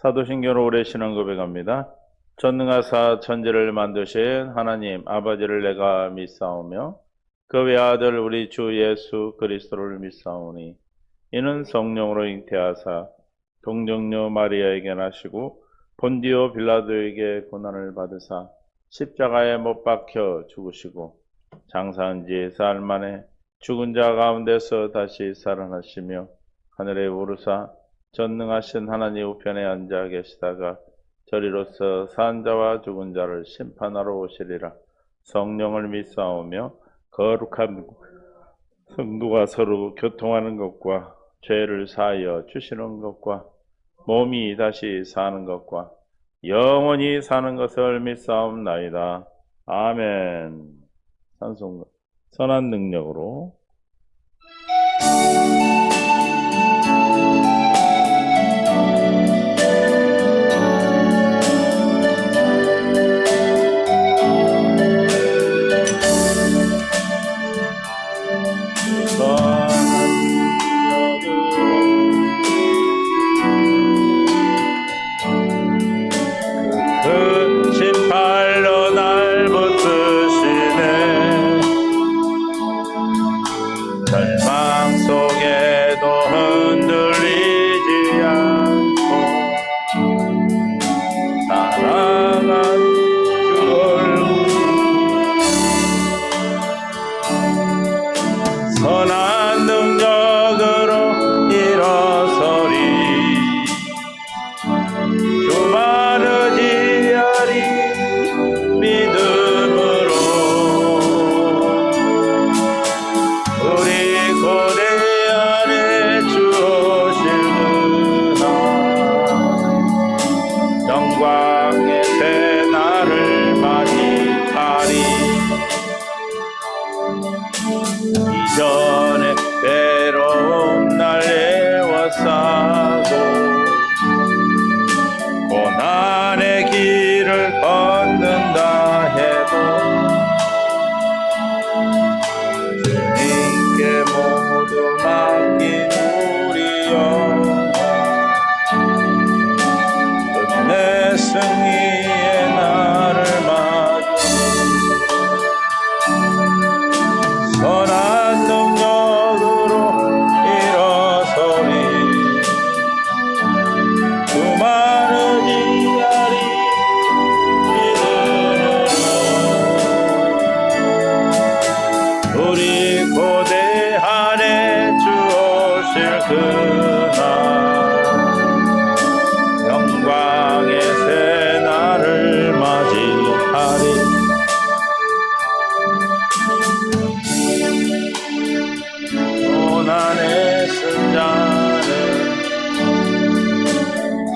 사도신경으로 오래 신앙 고백합니다. 전능하사 천지를 만드신 하나님 아버지를 내가 믿사오며 그 외아들 우리 주 예수 그리스도를 믿사오니 이는 성령으로 잉태하사 동정녀 마리아에게 나시고 본디오 빌라도에게 고난을 받으사 십자가에 못 박혀 죽으시고 장사한 지 사흘 만에 죽은 자 가운데서 다시 살아나시며 하늘에 오르사 전능하신 하나님 우편에 앉아 계시다가 저리로서 산 자와 죽은 자를 심판하러 오시리라. 성령을 믿사오며 거룩한 성도가 서로 교통하는 것과 죄를 사하여 주시는 것과 몸이 다시 사는 것과 영원히 사는 것을 믿사옵나이다. 아멘. 찬송 선한 능력으로 선한 능력으로 일어서리 주만을 지하리 믿음으로 우리 고대 안에 주 오실 그날 영광의 새날을 맞이하리 이전에 괴로움 날 애워싸고 고난의 길을 걷는다 해도 주님께 모두 맡긴 우리 영혼 끝내 승리의 날을 맞으니 선한 능력으로 일어서리 주만을 지하리 믿음으로 우리 고대 안에 주 오실 그날 영광의 새날을 맞이하리 고난의 승자는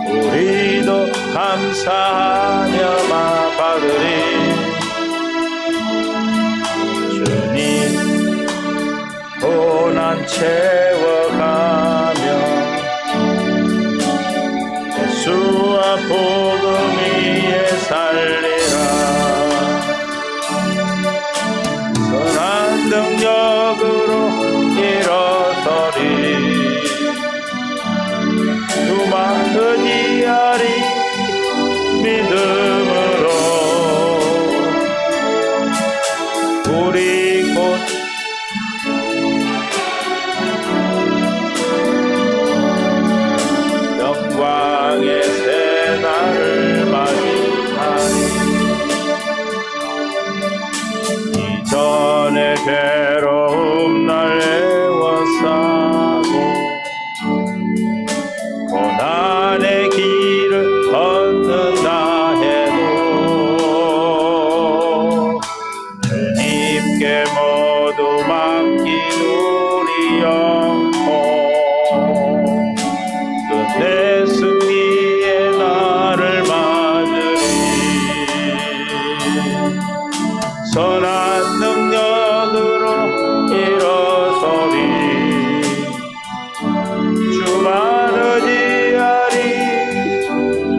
우리도 감사하며 받으리 주님 고난 채워가며 예수와 복음 위에 살리라 선한 능력으로 일어서리 주만을 지하리 믿음으로 우리 곧 영광의 새날을 맞이하리 이전의 괴로움 날 애워싸고 고난의 길을 걷는다 해도 주님께 모두 맡긴 우리 영혼 끝내 승리의 날을 맞으리 선한 능력으로 일어서리 주만을 지하리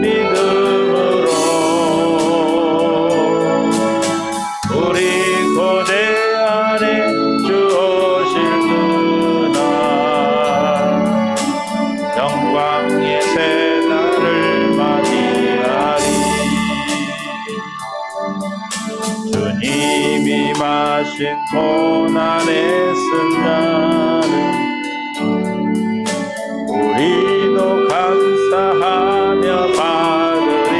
믿음으로 우리 고대 안에 주 오실 그날 임하신 고난의 승자는 우리도 감사하며 받으리.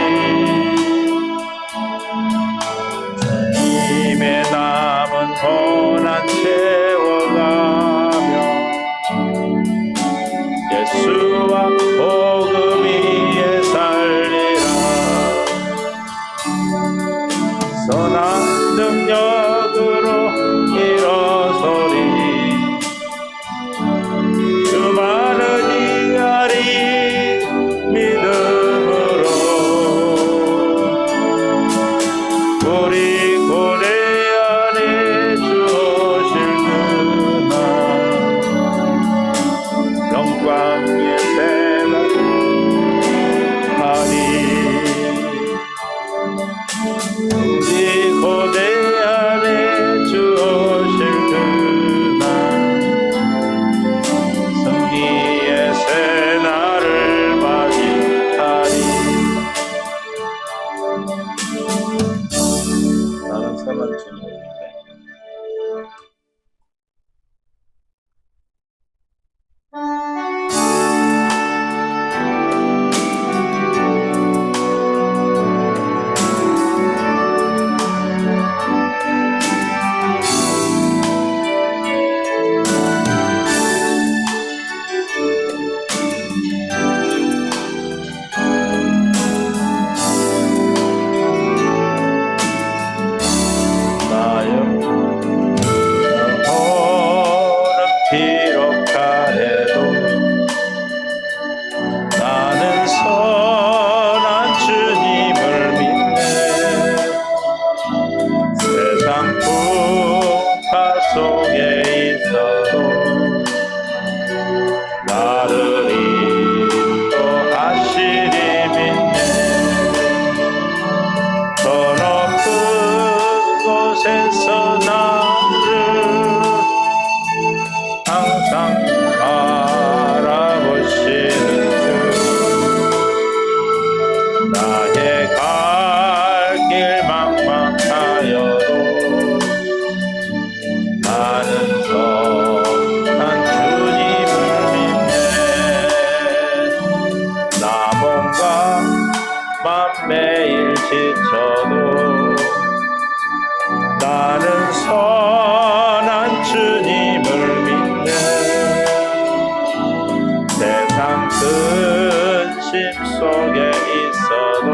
주님의 남은 고난 채워가며 예수와 복음 위에 살리라. 선한 능력으로 일어서리. 수많은 이알이 믿음으로 우리 고뇌 안에 주 오실 그날 영광의 새날 하리. 우리 고뇌 안에 주 오실 그날 승리의 새날을 맞이하리. 나는 선한 주님의 믿네. 매일 지쳐도 나는 선한 주님을 믿네. 세상 근심 속에 있어도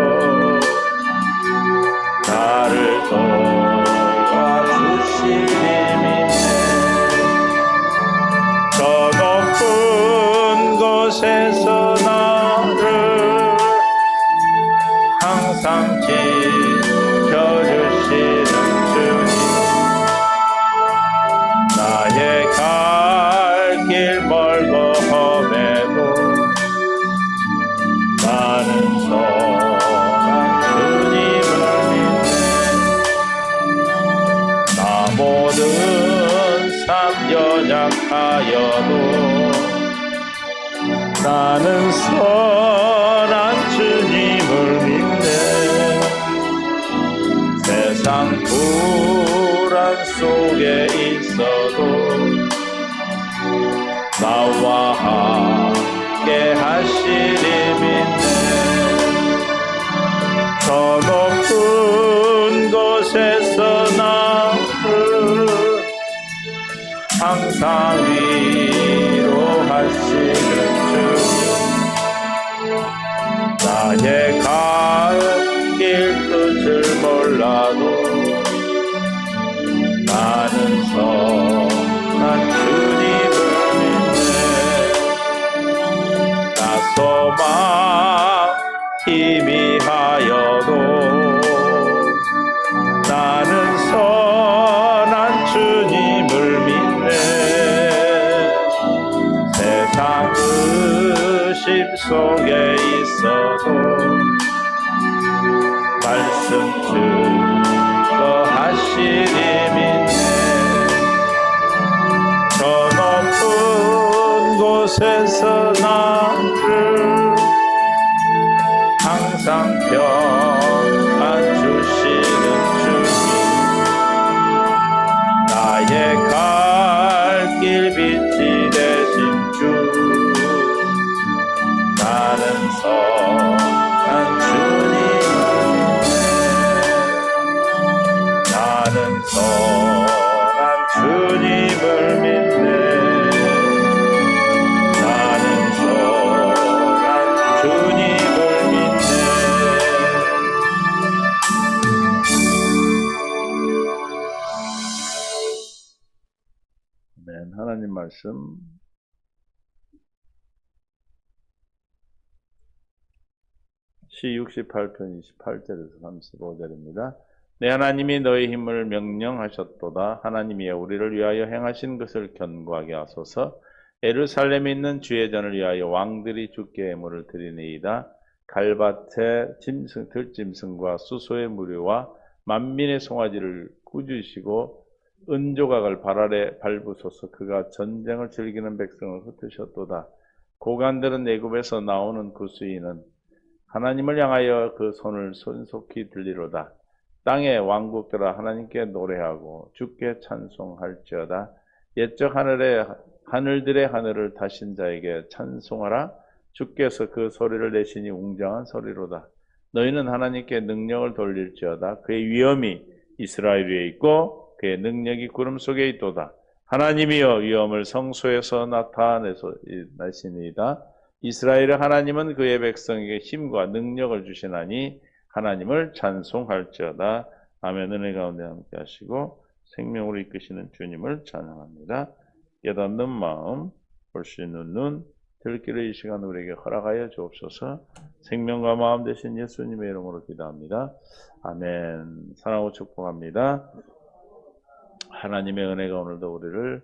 나를 도와주시니 믿네. 저 높은 곳에서 나를 항상 지켜주시는 주님. 나의 갈 길 멀고 험해도 나는 선한 주님을 믿네. 나 모든 삶 연약하여도 나는 선한 주님을 믿네. 세상 불안 속에 있어도 나와 함께 하시리 믿네. 저 높은 곳에서 나를 항상 위로하시는 주님. 나의 갈 길 끝을 몰라도 나는 선한 주님을 믿네. 나 소망 희미하여도 나는 선한 주님을 믿네. 세상 의심 속에 있어도 말씀 증거하시니 믿네. 저 높은 곳에서 나를 항상 평안 주시는 주님. 아멘. 하나님 말씀 시 68편 28절에서 35절입니다. 내 하나님이 너희 힘을 명령하셨도다. 하나님이여 우리를 위하여 행하신 것을 견고하게 하소서. 예루살렘에 있는 주의 전을 위하여 왕들이 주께 예물을 드리니이다. 갈밭에 들짐승과 수소의 무리와 만민의 송아지를 꾸짖으시고 은조각을 발 아래 밟으소서. 그가 전쟁을 즐기는 백성을 흩으셨도다. 고관들은 애굽에서 나오는 구스인은 하나님을 향하여 그 손을 손속히 들리로다. 땅의 왕국들아 하나님께 노래하고 주께 찬송할지어다. 옛적 하늘들의 하늘을 다신 자에게 찬송하라. 주께서 그 소리를 내시니 웅장한 소리로다. 너희는 하나님께 능력을 돌릴지어다. 그의 위엄이 이스라엘 위에 있고 그의 능력이 구름 속에 있도다. 하나님이여 위엄을 성소에서 나타내시니이다. 이스라엘의 하나님은 그의 백성에게 힘과 능력을 주시나니 하나님을 찬송할지어다. 아멘. 은혜 가운데 함께 하시고 생명으로 이끄시는 주님을 찬양합니다. 깨닫는 마음, 볼 수 있는 눈, 들기를 이 시간 우리에게 허락하여 주옵소서. 생명과 마음 되신 예수님의 이름으로 기도합니다. 아멘. 사랑하고 축복합니다. 하나님의 은혜가 오늘도 우리를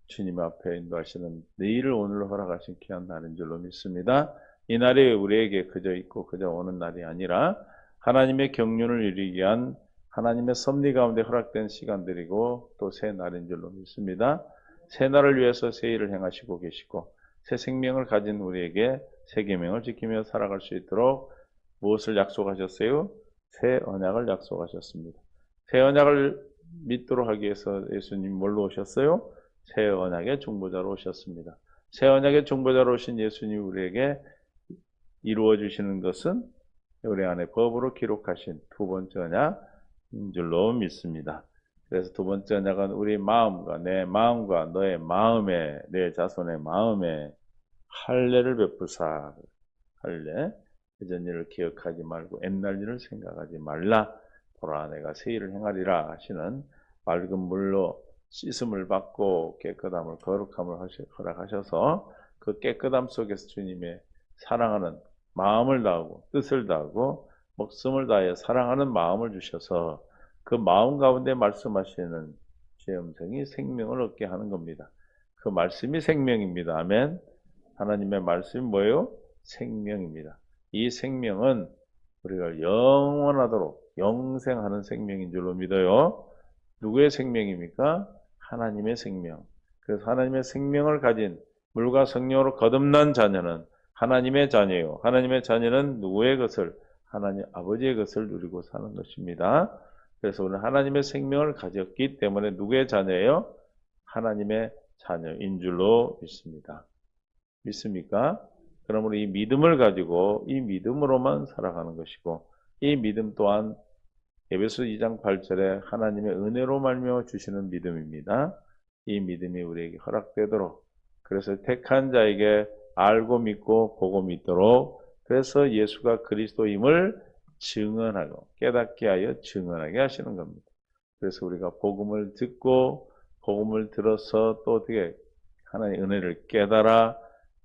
주님 앞에 인도하시는 내일을 오늘로 허락하신 귀한 날인 줄로 믿습니다. 이 날이 우리에게 그저 있고 그저 오는 날이 아니라 하나님의 경륜을 이루기 위한 하나님의 섭리 가운데 허락된 시간들이고 또 새 날인 줄로 믿습니다. 새 날을 위해서 새 일을 행하시고 계시고 새 생명을 가진 우리에게 새 계명을 지키며 살아갈 수 있도록 무엇을 약속하셨어요? 새 언약을 약속하셨습니다. 새 언약을 믿도록 하기 위해서 예수님 뭘로 오셨어요? 새 언약의 중보자로 오셨습니다. 새 언약의 중보자로 오신 예수님이 우리에게 이루어 주시는 것은 우리 안에 법으로 기록하신 두 번째 언약인 줄로 믿습니다. 그래서 두 번째 언약은 우리 마음과 내 마음과 너의 마음에 내 자손의 마음에 할례를 베푸사. 할례 예전 일을 기억하지 말고 옛날 일을 생각하지 말라. 보라 내가 새 일을 행하리라 하시는 맑은 물로 씻음을 받고 깨끗함을 거룩함을 허락하셔서 그 깨끗함 속에서 주님의 사랑하는 마음을 다하고 뜻을 다하고 목숨을 다해 사랑하는 마음을 주셔서 그 마음 가운데 말씀하시는 주의 음성이 생명을 얻게 하는 겁니다. 그 말씀이 생명입니다. 아멘. 하나님의 말씀이 뭐예요? 생명입니다. 이 생명은 우리가 영원하도록 영생하는 생명인 줄로 믿어요. 누구의 생명입니까? 하나님의 생명. 그래서 하나님의 생명을 가진 물과 성령으로 거듭난 자녀는 하나님의 자녀예요. 하나님의 자녀는 누구의 것을? 하나님 아버지의 것을 누리고 사는 것입니다. 그래서 우리는 하나님의 생명을 가졌기 때문에 누구의 자녀예요? 하나님의 자녀인 줄로 믿습니다. 믿습니까? 그러므로 이 믿음을 가지고 이 믿음으로만 살아가는 것이고 이 믿음 또한 에베소 2장 8절에 하나님의 은혜로 말미암아 주시는 믿음입니다. 이 믿음이 우리에게 허락되도록 그래서 택한 자에게 알고 믿고 보고 믿도록 그래서 예수가 그리스도임을 증언하고 깨닫게 하여 증언하게 하시는 겁니다. 그래서 우리가 복음을 듣고 복음을 들어서 또 어떻게 하나님의 은혜를 깨달아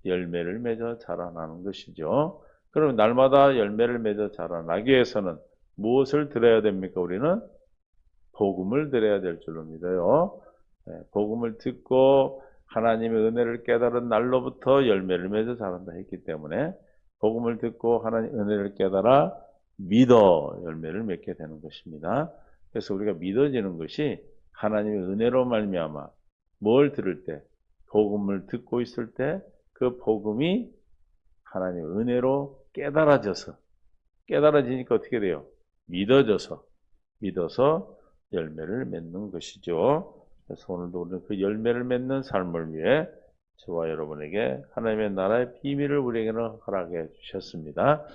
열매를 맺어 자라나는 것이죠. 그럼 날마다 열매를 맺어 자라나기 위해서는 무엇을 들어야 됩니까? 우리는 복음을 들어야 될 줄로 믿어요. 복음을 듣고 하나님의 은혜를 깨달은 날로부터 열매를 맺어 자란다 했기 때문에 복음을 듣고 하나님의 은혜를 깨달아 믿어 열매를 맺게 되는 것입니다. 그래서 우리가 믿어지는 것이 하나님의 은혜로 말미암아 뭘 들을 때 복음을 듣고 있을 때 그 복음이 하나님의 은혜로 깨달아지니까 어떻게 돼요? 믿어서 열매를 맺는 것이죠. 그래서 오늘도 우리는 그 열매를 맺는 삶을 위해 저와 여러분에게 하나님의 나라의 비밀을 우리에게는 허락해 주셨습니다.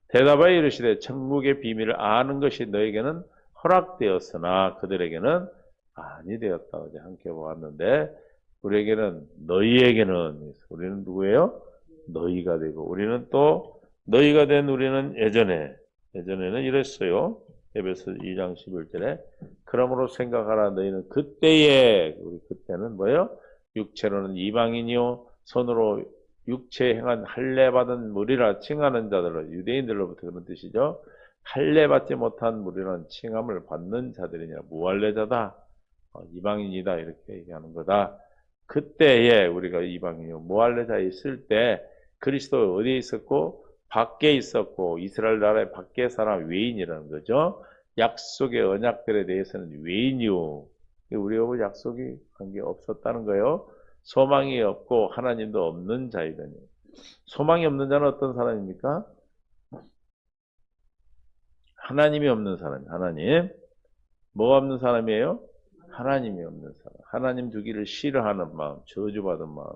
대답하여 이르시되 천국의 비밀을 아는 것이 너에게는 허락되었으나 그들에게는 아니 되었다. 어제 함께 보았는데 우리에게는 너희에게는 우리는 누구예요? 너희가 되고 우리는 또 너희가 된 우리는 예전에는 이랬어요. 에베소 2장 11절에 그러므로 생각하라 너희는 그때에 우리 그때는 뭐예요? 육체로는 이방인이요 손으로 육체에 행한 할례받은 무리라 칭하는 자들로 유대인들로부터 그런 뜻이죠. 할례받지 못한 무리는 칭함을 받는 자들이냐 무할례자다. 이방인이다 이렇게 얘기하는 거다. 그때에 우리가 이방인이요 무할례자에 있을 때 그리스도 어디에 있었고 밖에 있었고 이스라엘 나라의 밖에 사람 외인이라는 거죠. 약속의 언약들에 대해서는 외인이요. 우리하고 약속이 관계 없었다는 거예요. 소망이 없고 하나님도 없는 자이더니. 소망이 없는 자는 어떤 사람입니까? 하나님이 없는 사람. 하나님. 뭐가 없는 사람이에요? 하나님이 없는 사람. 하나님 두기를 싫어하는 마음, 저주받은 마음.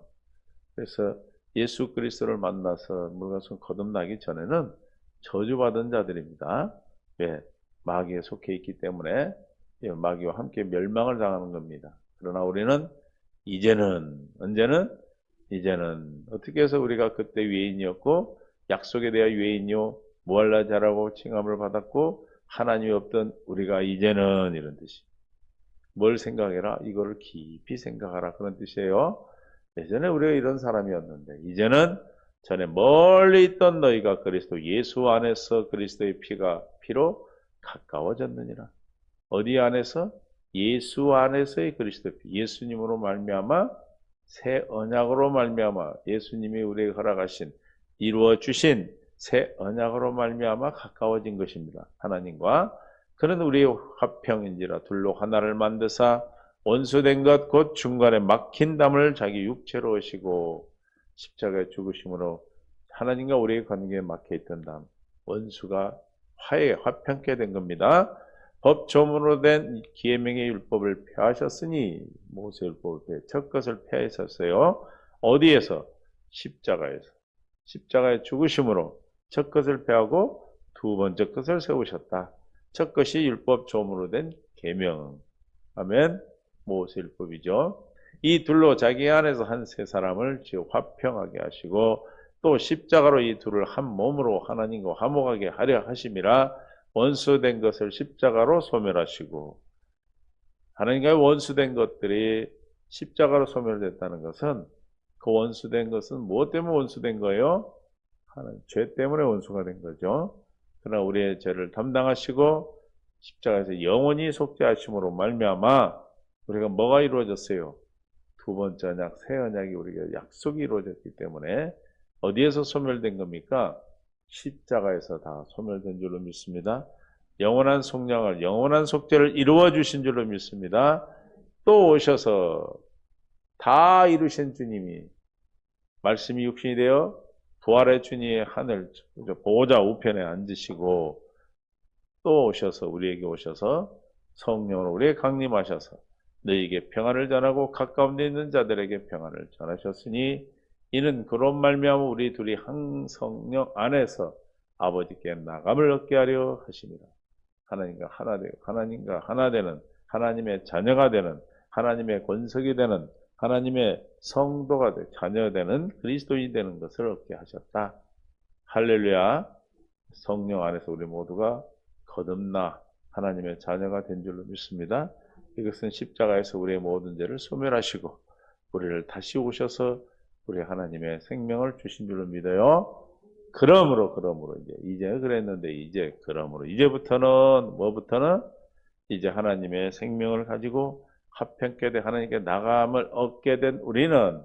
그래서 예수 그리스도를 만나서 물가손 거듭나기 전에는 저주받은 자들입니다. 왜? 마귀에 속해 있기 때문에 마귀와 함께 멸망을 당하는 겁니다. 그러나 우리는 이제는 언제는? 이제는 어떻게 해서 우리가 그때 외인이었고 약속에 대한 외인이요 무할례자라고 칭함을 받았고 하나님이 없던 우리가 이제는 이런 뜻이. 뭘 생각해라? 이거를 깊이 생각하라 그런 뜻이에요. 예전에 우리가 이런 사람이었는데 이제는 전에 멀리 있던 너희가 그리스도 예수 안에서 그리스도의 피로 가까워졌느니라. 어디 안에서? 예수 안에서의 그리스도의 피. 예수님으로 말미암아 새 언약으로 말미암아 예수님이 우리에게 허락하신 이루어 주신 새 언약으로 말미암아 가까워진 것입니다. 하나님과 그는 우리의 화평인지라 둘로 하나를 만드사 원수된 것 곧 중간에 막힌 담을 자기 육체로 오시고 십자가에 죽으심으로 하나님과 우리의 관계에 막혀있던 담 원수가 화평케 된 겁니다. 법조문으로 된 계명의 율법을 폐하셨으니 모세 율법을 첫 것을 폐하셨어요. 어디에서? 십자가에서. 십자가의 죽으심으로 첫 것을 폐하고 두 번째 것을 세우셨다. 첫 것이 율법 조문으로 된 계명. 아멘. 모세 율법이죠. 이 둘로 자기 안에서 한 세 사람을 화평하게 하시고 또 십자가로 이 둘을 한 몸으로 하나님과 화목하게 하려 하심이라 원수된 것을 십자가로 소멸하시고 하나님과의 원수된 것들이 십자가로 소멸됐다는 것은 그 원수된 것은 무엇 때문에 원수된 거예요? 하나님 죄 때문에 원수가 된 거죠. 그러나 우리의 죄를 담당하시고 십자가에서 영원히 속죄하심으로 말미암아 우리가 뭐가 이루어졌어요? 두 번째 언약, 새 언약이 우리가 약속이 이루어졌기 때문에 어디에서 소멸된 겁니까? 십자가에서 다 소멸된 줄로 믿습니다. 영원한 속량을, 영원한 속죄를 이루어 주신 줄로 믿습니다. 또 오셔서 다 이루신 주님이 말씀이 육신이 되어 부활의 주님의 하늘 보호자 우편에 앉으시고 또 오셔서 우리에게 오셔서 성령으로 우리에게 강림하셔서 너희에게 평안을 전하고 가까운 데 있는 자들에게 평안을 전하셨으니 이는 그런 말미암아 우리 둘이 한 성령 안에서 아버지께 나감을 얻게 하려 하십니다. 하나님과 하나 되고 하나님과 하나 되는 하나님의 자녀가 되는 하나님의 권석이 되는 하나님의 성도가 되고 자녀되는 그리스도인이 되는 것을 얻게 하셨다. 할렐루야. 성령 안에서 우리 모두가 거듭나 하나님의 자녀가 된 줄로 믿습니다. 이것은 십자가에서 우리의 모든 죄를 소멸하시고 우리를 다시 오셔서 우리 하나님의 생명을 주신 줄로 믿어요. 그러므로 이제 그랬는데 그러므로 이제부터는 뭐부터는 이제 하나님의 생명을 가지고 화평케 된 하나님께 나감을 얻게 된 우리는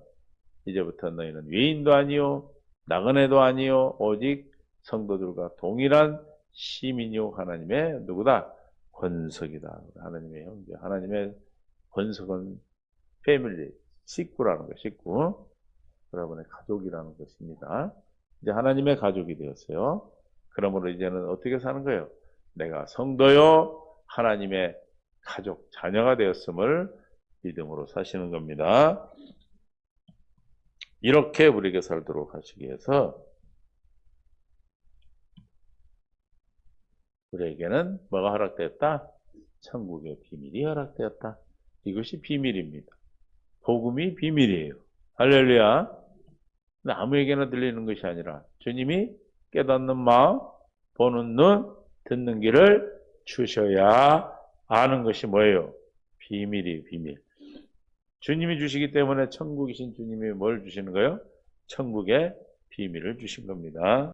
이제부터 너희는 외인도 아니요 나그네도 아니요 오직 성도들과 동일한 시민이요 하나님의 누구다? 권석이다. 하나님의 형제, 하나님의 권석은 패밀리, 식구라는 거, 식구. 여러분의 가족이라는 것입니다. 이제 하나님의 가족이 되었어요. 그러므로 이제는 어떻게 사는 거예요? 내가 성도요, 하나님의 가족, 자녀가 되었음을 믿음으로 사시는 겁니다. 이렇게 우리에게 살도록 하시기 위해서 우리에게는 뭐가 허락되었다? 천국의 비밀이 허락되었다. 이것이 비밀입니다. 복음이 비밀이에요. 할렐루야. 아무에게나 들리는 것이 아니라 주님이 깨닫는 마음, 보는 눈, 듣는 귀를 주셔야 아는 것이 뭐예요? 비밀이 비밀. 주님이 주시기 때문에 천국이신 주님이 뭘 주시는 거예요? 천국의 비밀을 주신 겁니다.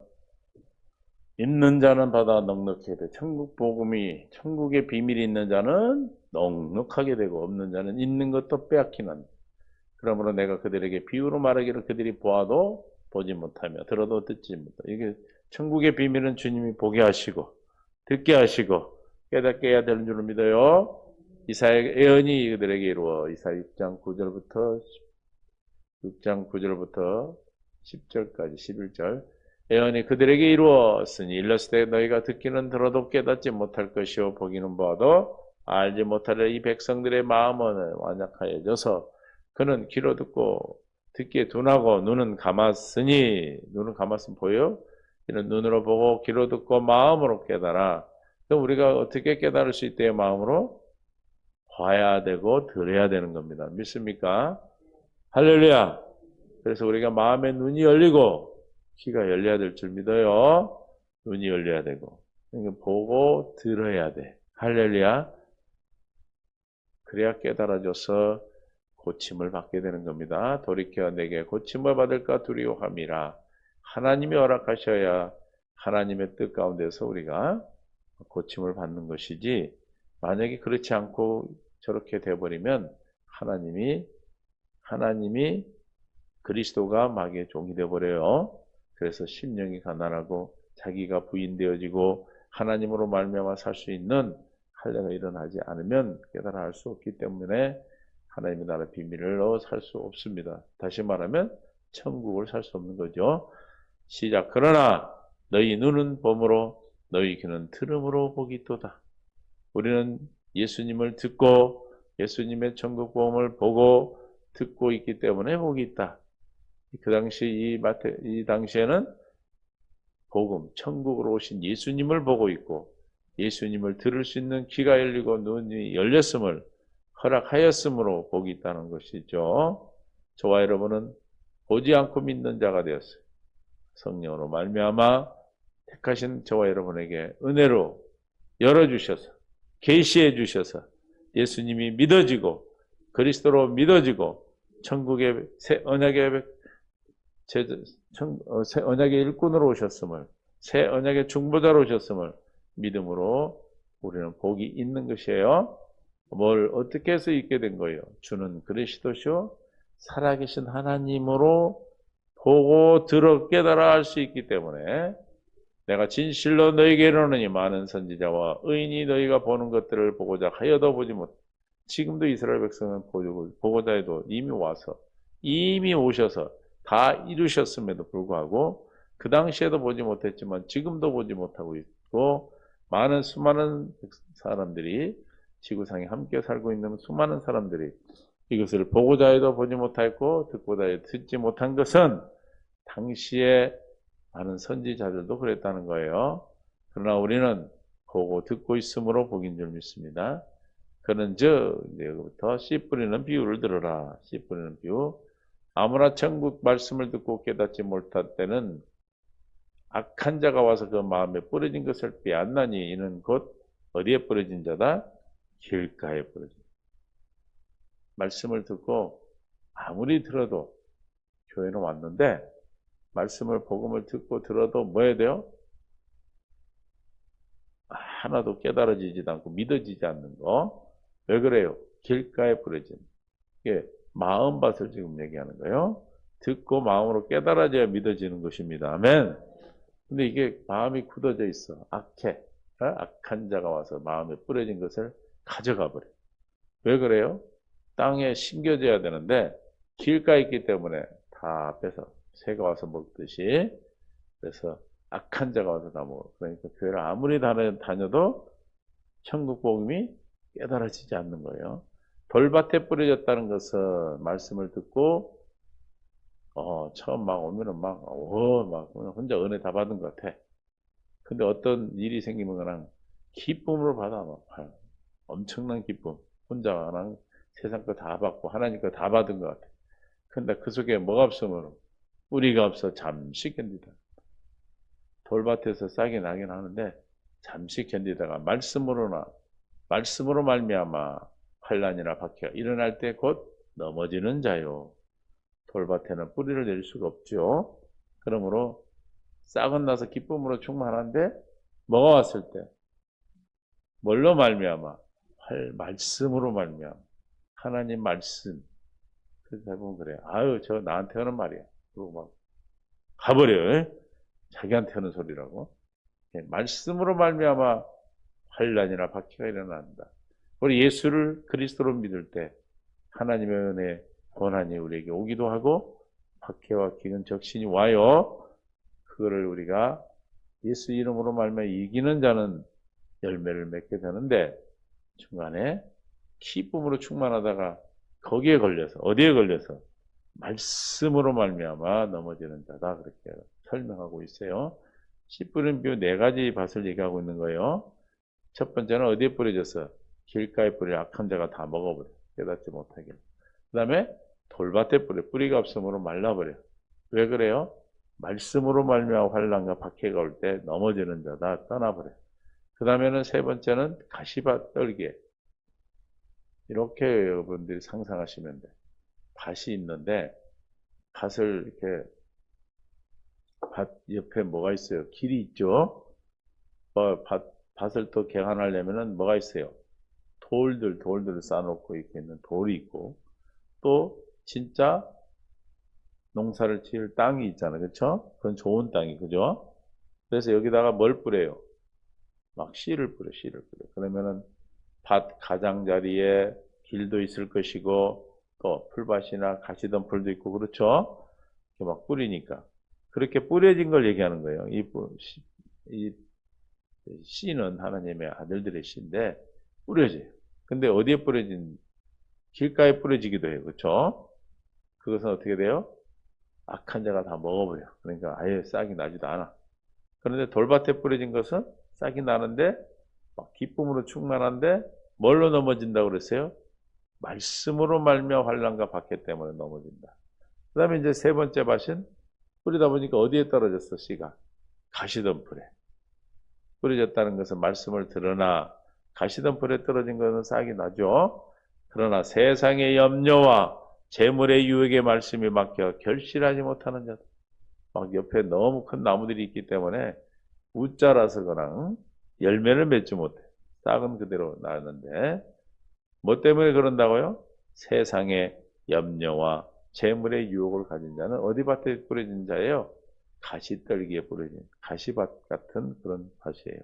있는 자는 받아 넉넉하게 돼. 천국 복음이, 천국의 비밀이 있는 자는 넉넉하게 되고 없는 자는 있는 것도 빼앗기는. 그러므로 내가 그들에게 비유로 말하기를 그들이 보아도 보지 못하며 들어도 듣지 못하. 이게 천국의 비밀은 주님이 보게 하시고 듣게 하시고 깨닫게 해야 되는 줄을 믿어요. 이사야의 예언이 그들에게 이루어 이사야 6장 9절부터 10절까지 11절 예언이 그들에게 이루었으니 일렀을 때 너희가 듣기는 들어도 깨닫지 못할 것이요 보기는 보아도 알지 못하려 이 백성들의 마음은 완악하여져서 그는 귀로 듣고 듣기에 둔하고 눈은 감았으니 눈은 감았으면 보여요? 이는 눈으로 보고 귀로 듣고 마음으로 깨달아. 그럼 우리가 어떻게 깨달을 수 있대요? 마음으로? 봐야 되고 들어야 되는 겁니다. 믿습니까? 할렐루야. 그래서 우리가 마음의 눈이 열리고 귀가 열려야 될 줄 믿어요. 눈이 열려야 되고 그러니까 보고 들어야 돼. 할렐루야. 그래야 깨달아져서 고침을 받게 되는 겁니다. 돌이켜 내게 고침을 받을까 두려워함이라. 하나님이 허락하셔야 하나님의 뜻 가운데서 우리가 고침을 받는 것이지 만약에 그렇지 않고 저렇게 돼버리면 하나님이 그리스도가 마귀의 종이 되어버려요. 그래서 심령이 가난하고 자기가 부인되어지고 하나님으로 말미암아 살 수 있는 할례가 일어나지 않으면 깨달아 알 수 없기 때문에 하나님의 나라 비밀로 살 수 없습니다. 다시 말하면 천국을 살 수 없는 거죠. 시작. 그러나 너희 눈은 봄으로 너희 귀는 들음으로 보기도다. 우리는 예수님을 듣고 예수님의 천국 복음을 보고 듣고 있기 때문에 복이 있다. 그 당시 이 당시에는 복음, 천국으로 오신 예수님을 보고 있고 예수님을 들을 수 있는 귀가 열리고 눈이 열렸음을 허락하였으므로 복이 있다는 것이죠. 저와 여러분은 보지 않고 믿는 자가 되었어요. 성령으로 말미암아 택하신 저와 여러분에게 은혜로 열어주셔서 계시해 주셔서 예수님이 믿어지고 그리스도로 믿어지고 천국의 새 언약의 새 언약의 일꾼으로 오셨음을 새 언약의 중보자로 오셨음을 믿음으로 우리는 복이 있는 것이에요. 뭘 어떻게 해서 있게 된 거예요? 주는 그리스도시요 살아계신 하나님으로 보고 들어 깨달아 알 수 있기 때문에 내가 진실로 너희에게 이르노니 많은 선지자와 의인이 너희가 보는 것들을 보고자 하여도 보지 못. 지금도 이스라엘 백성은 보고자 해도 이미 오셔서 다 이루셨음에도 불구하고 그 당시에도 보지 못했지만 지금도 보지 못하고 있고 수많은 사람들이 지구상에 함께 살고 있는 수많은 사람들이 이것을 보고자 해도 보지 못했고 듣고자 해도 듣지 못한 것은 당시에 많은 선지자들도 그랬다는 거예요. 그러나 우리는 보고 듣고 있으므로 복인 줄 믿습니다. 그런즉 여기부터 씨 뿌리는 비유를 들으라. 씨 뿌리는 비유. 아무나 천국 말씀을 듣고 깨닫지 못할 때는 악한 자가 와서 그 마음에 뿌려진 것을 빼앗나니 이는 곧 어디에 뿌려진 자다? 길가에 뿌려진 자다. 말씀을 듣고 아무리 들어도 교회는 왔는데 말씀을 복음을 듣고 들어도 뭐 해야 돼요? 하나도 깨달아지지도 않고 믿어지지 않는 거. 왜 그래요? 길가에 뿌려진. 이게 마음밭을 지금 얘기하는 거예요. 듣고 마음으로 깨달아져야 믿어지는 것입니다. 아멘. 근데 이게 마음이 굳어져 있어. 악한 자가 와서 마음에 뿌려진 것을 가져가 버려. 왜 그래요? 땅에 심겨져야 되는데 길가에 있기 때문에 다 앞에서 새가 와서 먹듯이. 그래서 악한 자가 와서 다 먹어. 그러니까 교회를 아무리 다녀도 천국 복음이 깨달아지지 않는 거예요. 돌밭에 뿌려졌다는 것은 말씀을 듣고 처음 막 오면은 막 혼자 은혜 다 받은 것 같아. 근데 어떤 일이 생기면 그냥 기쁨으로 받아. 엄청난 기쁨. 혼자 그냥 세상 거 다 받고 하나님 거 다 받은 것 같아. 근데 그 속에 뭐가 없으면 뿌리가 없어 잠시 견디다. 돌밭에서 싹이 나긴 하는데 잠시 견디다가 말씀으로 말미암아 환난이나 박해가 일어날 때 곧 넘어지는 자요. 돌밭에는 뿌리를 내릴 수가 없죠. 그러므로 싹은 나서 기쁨으로 충만한데 뭐가 왔을 때 뭘로 말미암아? 말씀으로 말미암아. 하나님 말씀. 그래서 대부분 그래요. 아유, 저 나한테 하는 말이야. 그리고 막 가버려요. 자기한테 하는 소리라고. 말씀으로 말미암아 환난이나 박해가 일어난다. 우리 예수를 그리스도로 믿을 때 하나님의 은혜, 고난이 우리에게 오기도 하고 박해와 기근 적신이 와요. 그거를 우리가 예수 이름으로 말미암아 이기는 자는 열매를 맺게 되는데 중간에 기쁨으로 충만하다가 거기에 걸려서 어디에 걸려서 말씀으로 말미암아 넘어지는 자다 그렇게 설명하고 있어요. 씨 뿌린 비유 네 가지 밭을 얘기하고 있는 거예요. 첫 번째는 어디에 뿌려져서 길가에 뿌려 악한 자가 다 먹어버려 깨닫지 못하게. 그 다음에 돌밭에 뿌려 뿌리가 없으므로 말라버려. 왜 그래요? 말씀으로 말미암아 환난과 박해가 올 때 넘어지는 자다 떠나버려. 그 다음에는 세 번째는 가시밭 떨기에 이렇게 여러분들이 상상하시면 돼. 밭이 있는데 밭을 이렇게 밭 옆에 뭐가 있어요? 길이 있죠. 밭을 또 개간하려면은 뭐가 있어요? 돌들을 쌓아놓고 이렇게 있는 돌이 있고 또 진짜 농사를 지을 땅이 있잖아요. 그렇죠? 그건 좋은 땅이 그죠? 그래서 여기다가 뭘 뿌려요? 막 씨를 뿌려. 그러면은 밭 가장자리에 길도 있을 것이고 또 풀밭이나 가시덤불도 있고 그렇죠? 이렇게 막 뿌리니까 그렇게 뿌려진 걸 얘기하는 거예요. 이 씨는 하나님의 아들들의 씨인데 뿌려져요. 근데 어디에 뿌려진 길가에 뿌려지기도 해요. 그렇죠? 그것은 어떻게 돼요? 악한 자가 다 먹어버려. 그러니까 아예 싹이 나지도 않아. 그런데 돌밭에 뿌려진 것은 싹이 나는데 막 기쁨으로 충만한데 뭘로 넘어진다고 그랬어요? 말씀으로 말미암아 환난과 박해 때문에 넘어진다. 그 다음에 이제 세 번째 밭은 뿌리다 보니까 어디에 떨어졌어, 씨가? 가시덤불에. 뿌려졌다는 것은 말씀을 들으나 가시덤불에 떨어진 것은 싹이 나죠. 그러나 세상의 염려와 재물의 유혹의 말씀이 막혀 결실하지 못하는 자들. 막 옆에 너무 큰 나무들이 있기 때문에 웃자라서 그냥 열매를 맺지 못해. 싹은 그대로 나는데 뭐 때문에 그런다고요? 세상의 염려와 재물의 유혹을 가진 자는 어디 밭에 뿌려진 자예요? 가시떨기에 뿌려진 가시밭 같은 그런 밭이에요.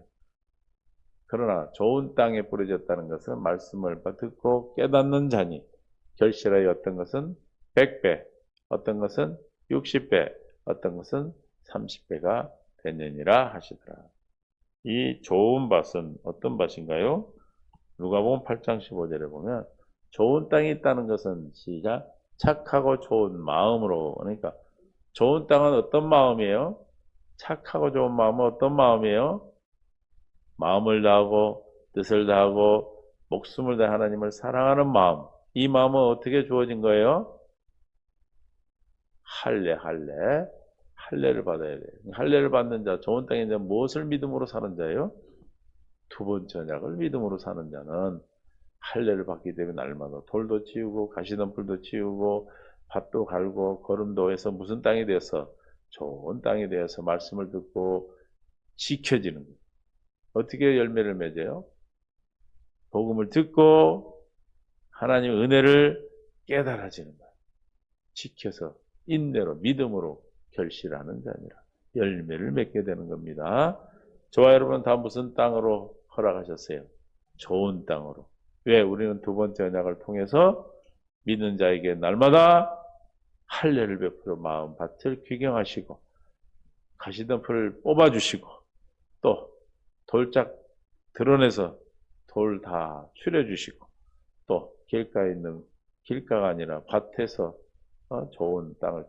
그러나 좋은 땅에 뿌려졌다는 것은 말씀을 듣고 깨닫는 자니 결실하여 어떤 것은 100배, 어떤 것은 60배, 어떤 것은 30배가 되느니라 하시더라. 이 좋은 밭은 어떤 밭인가요? 누가복음 8장 15절에 보면 좋은 땅이 있다는 것은 시작 착하고 좋은 마음으로 그러니까 좋은 땅은 어떤 마음이에요? 착하고 좋은 마음은 어떤 마음이에요? 마음을 다하고 뜻을 다하고 목숨을 다해 하나님을 사랑하는 마음. 이 마음은 어떻게 주어진 거예요? 할례를 받아야 돼요. 할례를 받는 자, 좋은 땅에 이제 무엇을 믿음으로 사는 자예요? 두 번째 언약을 믿음으로 사는 자는 할례를 받기 때문에 날마다 돌도 치우고 가시덤불도 치우고 밭도 갈고 거름도 해서 무슨 땅이 되어서 좋은 땅이 되어서 말씀을 듣고 지켜지는 거예요. 어떻게 열매를 맺어요? 복음을 듣고 하나님의 은혜를 깨달아지는 거예요. 지켜서 인내로 믿음으로 결실하는 자니라. 열매를 맺게 되는 겁니다. 저와 여러분 다 무슨 땅으로 허락하셨어요? 좋은 땅으로. 왜? 우리는 두 번째 언약을 통해서 믿는 자에게 날마다 할례를 베풀어 마음 밭을 귀경하시고 가시덤불을 뽑아주시고 또 돌짝 드러내서 돌 다 추려주시고 또 길가에 있는 길가가 아니라 밭에서 좋은 땅을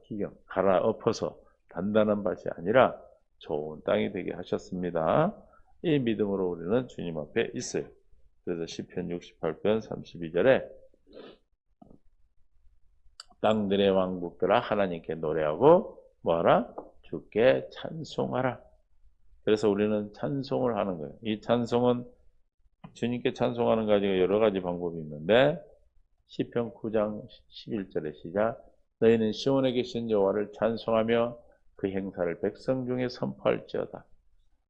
갈아엎어서 단단한 밭이 아니라 좋은 땅이 되게 하셨습니다. 이 믿음으로 우리는 주님 앞에 있어요. 그래서 시편 68편 32절에 땅들의 왕국들아 하나님께 노래하고 뭐하라? 주께 찬송하라. 그래서 우리는 찬송을 하는 거예요. 이 찬송은 주님께 찬송하는 가지고 여러 가지 방법이 있는데 시편 9장 11절에 시작. 너희는 시온에 계신 여호와를 찬송하며 그 행사를 백성 중에 선포할지어다.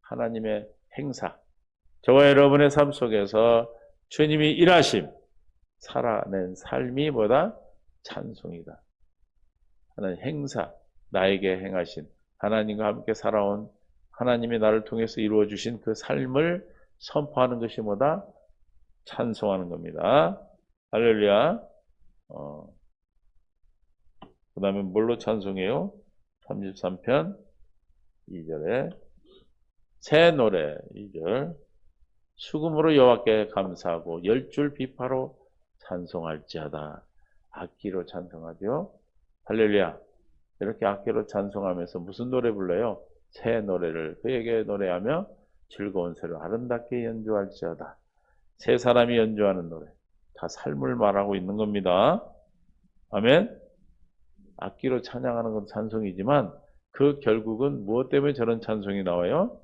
하나님의 행사, 저와 여러분의 삶 속에서 주님이 일하심, 살아낸 삶이 뭐다? 찬송이다. 하나님 행사, 나에게 행하신 하나님과 함께 살아온 하나님이 나를 통해서 이루어 주신 그 삶을 선포하는 것이 뭐다? 찬송하는 겁니다. 할렐루야. 그 다음에 뭘로 찬송해요? 33편 2절에 새 노래 2절 수금으로 여호와께 감사하고 10줄 비파로 찬송할지어다. 악기로 찬송하죠. 할렐루야. 이렇게 악기로 찬송하면서 무슨 노래 불러요? 새 노래를 그에게 노래하며 즐거운 새로 아름답게 연주할지어다. 세 사람이 연주하는 노래. 다 삶을 말하고 있는 겁니다. 아멘. 악기로 찬양하는 건 찬송이지만 그 결국은 무엇 때문에 저런 찬송이 나와요?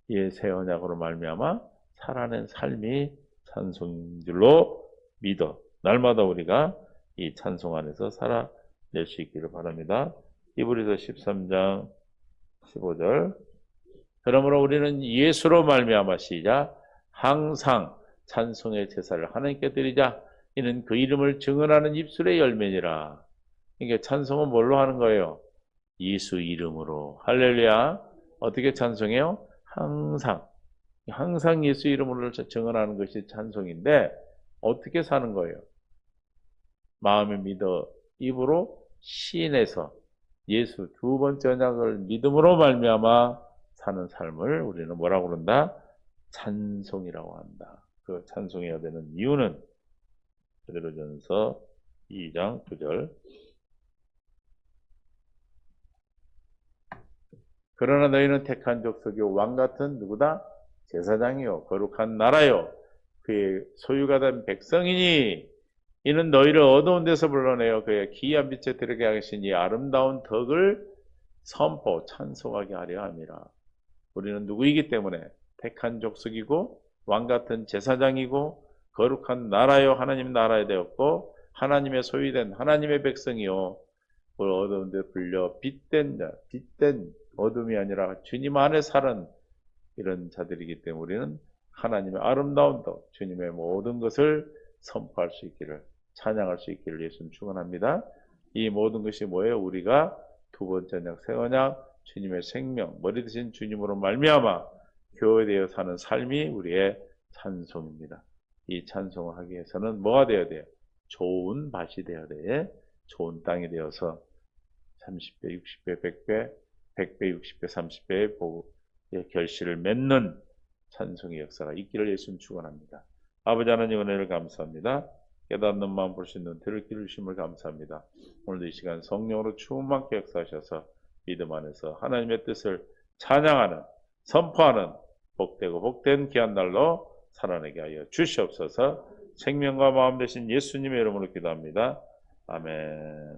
이에 새 언약으로 말미암아 살아낸 삶이 찬송인 줄로 믿어. 날마다 우리가 이 찬송 안에서 살아낼 수 있기를 바랍니다. 히브리서 13장 15절. 그러므로 우리는 예수로 말미암아 시작 항상 찬송의 제사를 하나님께 드리자. 이는 그 이름을 증언하는 입술의 열매니라. 이게 찬송은 뭘로 하는 거예요? 예수 이름으로. 할렐루야. 어떻게 찬송해요? 항상 예수 이름으로 증언하는 것이 찬송인데 어떻게 사는 거예요? 마음에 믿어 입으로 시인해서 예수 두 번째 언약을 믿음으로 말미암아 사는 삶을 우리는 뭐라고 그런다? 찬송이라고 한다. 그 찬송해야 되는 이유는 베드로전서 2장 9절. 그러나 너희는 택한 족속이요 왕같은 누구다? 제사장이요 거룩한 나라요 그의 소유가 된 백성이니 이는 너희를 어두운 데서 불러내어 그의 기이한 빛에 들어게 하신 이 아름다운 덕을 선포 찬송하게 하려 함이라. 우리는 누구이기 때문에 택한 족속이고 왕같은 제사장이고 거룩한 나라요 하나님 나라에 되었고 하나님의 소유된 하나님의 백성이요 어두운 데 불려 빛된 어둠이 아니라 주님 안에 사는 이런 자들이기 때문에 우리는 하나님의 아름다운 덕, 주님의 모든 것을 선포할 수 있기를, 찬양할 수 있기를 예수님 축원합니다. 이 모든 것이 뭐예요? 우리가 두 번째 언약, 새 언약, 주님의 생명, 머리 드신 주님으로 말미암아 교회되어 사는 삶이 우리의 찬송입니다. 이 찬송을 하기 위해서는 뭐가 되어야 돼요? 좋은 밭이 되어야 돼. 좋은 땅이 되어서 30배, 60배, 100배, 100배, 60배, 30배의 복의 결실을 맺는 찬송의 역사가 있기를 예수님 축원합니다. 아버지 하나님 은혜를 감사합니다. 깨닫는 마음 볼 수 있는 들을 길을 주심을 감사합니다. 오늘도 이 시간 성령으로 충만케 역사하셔서 믿음 안에서 하나님의 뜻을 찬양하는 선포하는 복되고 복된 귀한 날로 살아내게 하여 주시옵소서. 생명과 마음 되신 예수님의 이름으로 기도합니다. 아멘.